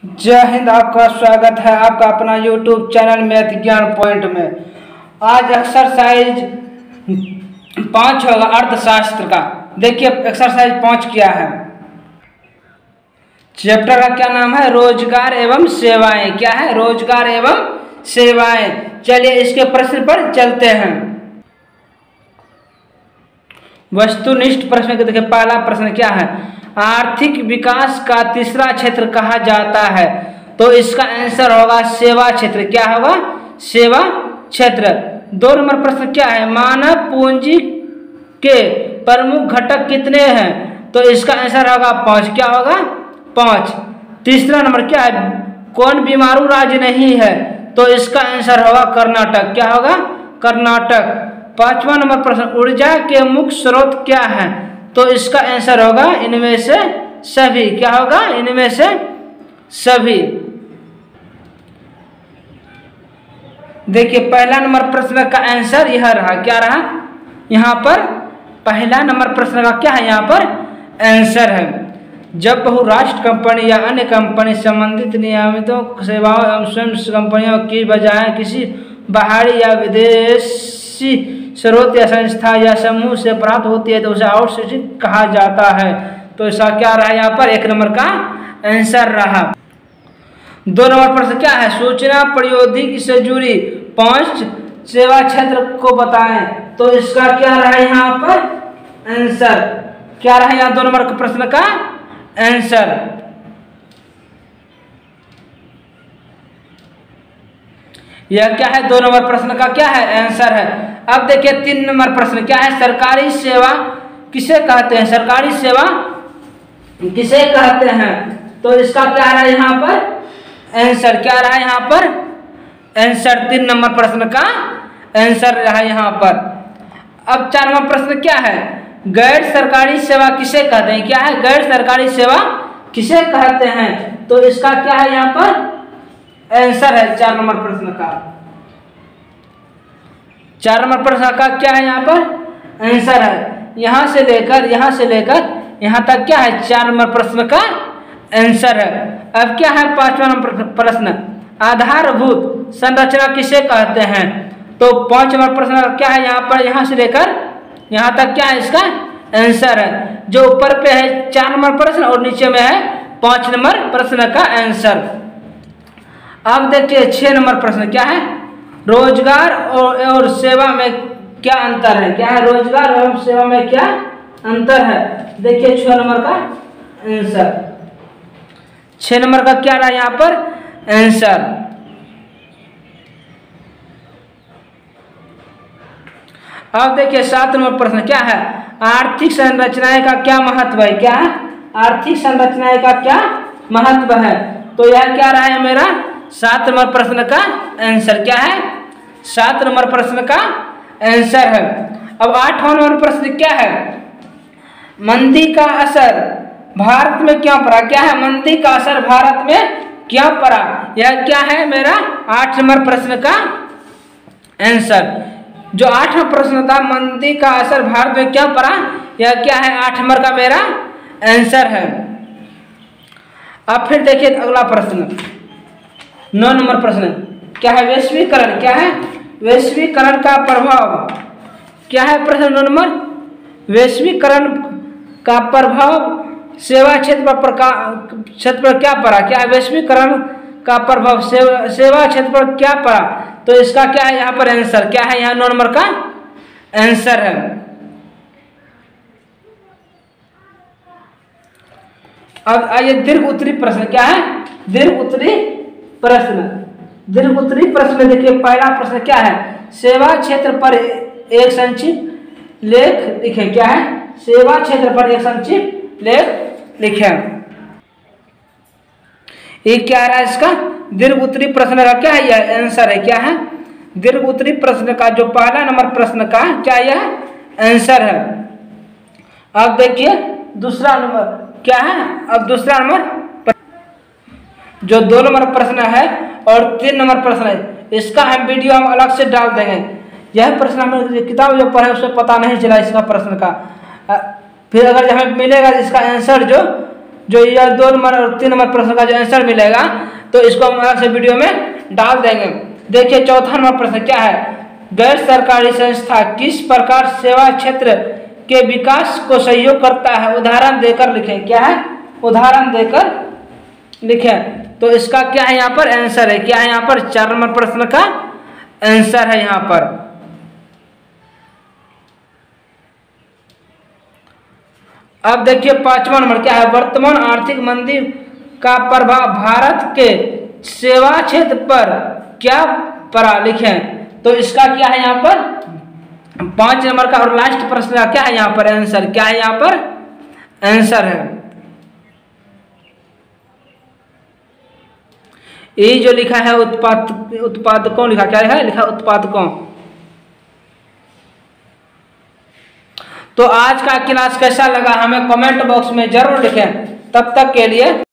जय हिंद। आपका स्वागत है आपका अपना YouTube चैनल मैथ ज्ञान पॉइंट में। आज एक्सरसाइज 5 होगा अर्थशास्त्र का। देखिए एक्सरसाइज 5 क्या है। चैप्टर का क्या नाम है? रोजगार एवं सेवाएं। क्या है? रोजगार एवं सेवाएं। चलिए इसके प्रश्न पर चलते हैं। वस्तुनिष्ठ प्रश्न के देखिए पहला प्रश्न क्या है? आर्थिक विकास का तीसरा क्षेत्र कहा जाता है, तो इसका आंसर होगा सेवा क्षेत्र। क्या होगा? सेवा क्षेत्र। 2 नंबर प्रश्न क्या है? मानव पूंजी के प्रमुख घटक कितने हैं, तो इसका आंसर होगा 5। क्या होगा? 5। तीसरा नंबर क्या है? कौन बीमारू राज्य नहीं है, तो इसका आंसर होगा कर्नाटक। क्या होगा? कर्नाटक। 5वां नंबर प्रश्न ऊर्जा के मुख्य स्रोत क्या है, तो इसका आंसर होगा इनमें से सभी। क्या होगा? इनमें से सभी। देखिए पहला नंबर प्रश्न का आंसर यह रहा। क्या रहा? यहाँ पर पहला नंबर प्रश्न का क्या है? यहाँ पर आंसर है जब बहुराष्ट्र कंपनी या अन्य कंपनी संबंधित नियमितों सेवाओं एवं स्वयं कंपनियों की बजाय किसी बाहरी या विदेशी स्रोत या संस्था या समूह से प्राप्त होती है, तो उसे आउटसोर्सिंग कहा जाता है। तो इसका क्या रहा? यहाँ पर 1 नंबर का आंसर रहा। 2 नंबर प्रश्न क्या है? सूचना प्रौद्योगिकी से जुड़ी 5 सेवा क्षेत्र को बताएं, तो इसका क्या रहा यहाँ पर आंसर? क्या रहा यहाँ 2 नंबर प्रश्न का आंसर? यह क्या है? 2 नंबर प्रश्न का क्या है? आंसर है। अब देखिए 3 नंबर प्रश्न क्या है? सरकारी सेवा किसे कहते हैं? सरकारी सेवा किसे कहते हैं, तो इसका क्या रहा यहाँ पर आंसर? क्या रहा यहाँ पर आंसर? 3 नंबर प्रश्न का आंसर रहा यहाँ पर। अब 4 नंबर प्रश्न क्या है? गैर सरकारी सेवा किसे कहते हैं? क्या है? गैर सरकारी सेवा किसे कहते हैं, तो इसका क्या है यहाँ पर आंसर है 4 नंबर प्रश्न का। 4 नंबर प्रश्न का क्या है यहाँ पर आंसर है? यहाँ से लेकर यहाँ तक क्या है? 4 नंबर प्रश्न का आंसर है। अब क्या है 5वां नंबर प्रश्न? आधारभूत संरचना किसे कहते हैं, तो 5 नंबर प्रश्न का क्या है यहाँ पर? यहाँ से लेकर यहाँ तक क्या है इसका आंसर है? जो ऊपर पे है 4 नंबर प्रश्न और नीचे में है 5 नंबर प्रश्न का आंसर। अब देखिए 6 नंबर प्रश्न क्या है? रोजगार और सेवा में क्या अंतर है? क्या है? रोजगार एवं सेवा में क्या अंतर है? देखिए 6 नंबर का आंसर। 6 नंबर का क्या रहा यहाँ पर आंसर? अब देखिए 7 नंबर प्रश्न क्या है? आर्थिक संरचनाएं का क्या महत्व है? क्या है? आर्थिक संरचनाएं का क्या महत्व है, तो यह क्या रहा है मेरा 7 नंबर प्रश्न का आंसर? क्या है? 7 नंबर प्रश्न का आंसर है। अब 8वां नंबर प्रश्न क्या है? मंदी का असर भारत में क्यों पड़ा? क्या है? मंदी का असर भारत में क्यों पड़ा? यह क्या है मेरा 8 नंबर प्रश्न का आंसर। जो 8वां प्रश्न था मंदी का असर भारत में क्यों पड़ा, यह क्या है 8 नंबर का मेरा आंसर है। अब फिर देखिए अगला प्रश्न 9 नंबर प्रश्न क्या है? वैश्वीकरण। क्या है? वैश्वीकरण का प्रभाव क्या है? प्रश्न 9 नंबर वैश्वीकरण का प्रभाव सेवा क्षेत्र पर क्या पड़ा? क्या है? वैश्वीकरण का प्रभाव सेवा क्षेत्र पर क्या पड़ा, तो इसका क्या है यहाँ पर आंसर? क्या है यहाँ 9 नंबर का आंसर है। अब आइए दीर्घ उत्तरी प्रश्न क्या है? दीर्घ उत्तरी प्रश्न। दीर्घ उत्तरी प्रश्न देखिए पहला प्रश्न क्या है? सेवा क्षेत्र पर एक संक्षिप्त लेख लिखें। क्या है? सेवा क्षेत्र पर एक संक्षिप्त लेख लिखें। ये क्या रहा है इसका? दीर्घ उत्तरी प्रश्न का क्या है? यह आंसर है। क्या है? दीर्घ उत्तरी प्रश्न का जो पहला नंबर प्रश्न का क्या यह आंसर है। अब देखिए दूसरा नंबर क्या है? अब दूसरा नंबर जो 2 नंबर प्रश्न है और 3 नंबर प्रश्न है, इसका हम वीडियो हम अलग से डाल देंगे। यह प्रश्न हमें किताब जो पढ़े उसमें पता नहीं चला इसका प्रश्न का। फिर अगर हमें मिलेगा इसका आंसर जो यह 2 नंबर और 3 नंबर प्रश्न का जो आंसर मिलेगा तो इसको हम अलग से वीडियो में डाल देंगे। देखिए चौथा नंबर प्रश्न क्या है, गैर सरकारी संस्था किस प्रकार सेवा क्षेत्र के विकास को सहयोग करता है, उदाहरण देकर लिखें। क्या है, उदाहरण देकर लिखें। तो इसका क्या है यहाँ पर आंसर है, क्या है यहाँ पर 4 नंबर प्रश्न का आंसर है यहाँ पर। अब देखिए 5वां नंबर क्या है, वर्तमान आर्थिक मंदी का प्रभाव भारत के सेवा क्षेत्र पर क्या पड़ा, लिखें। तो इसका क्या है यहाँ पर 5 नंबर का और लास्ट प्रश्न का क्या है यहाँ पर आंसर, क्या है यहाँ पर आंसर है ये जो लिखा है उत्पादकों लिखा, क्या है लिखा उत्पादकों। तो आज का क्लास कैसा लगा हमें कमेंट बॉक्स में जरूर लिखें। तब तक के लिए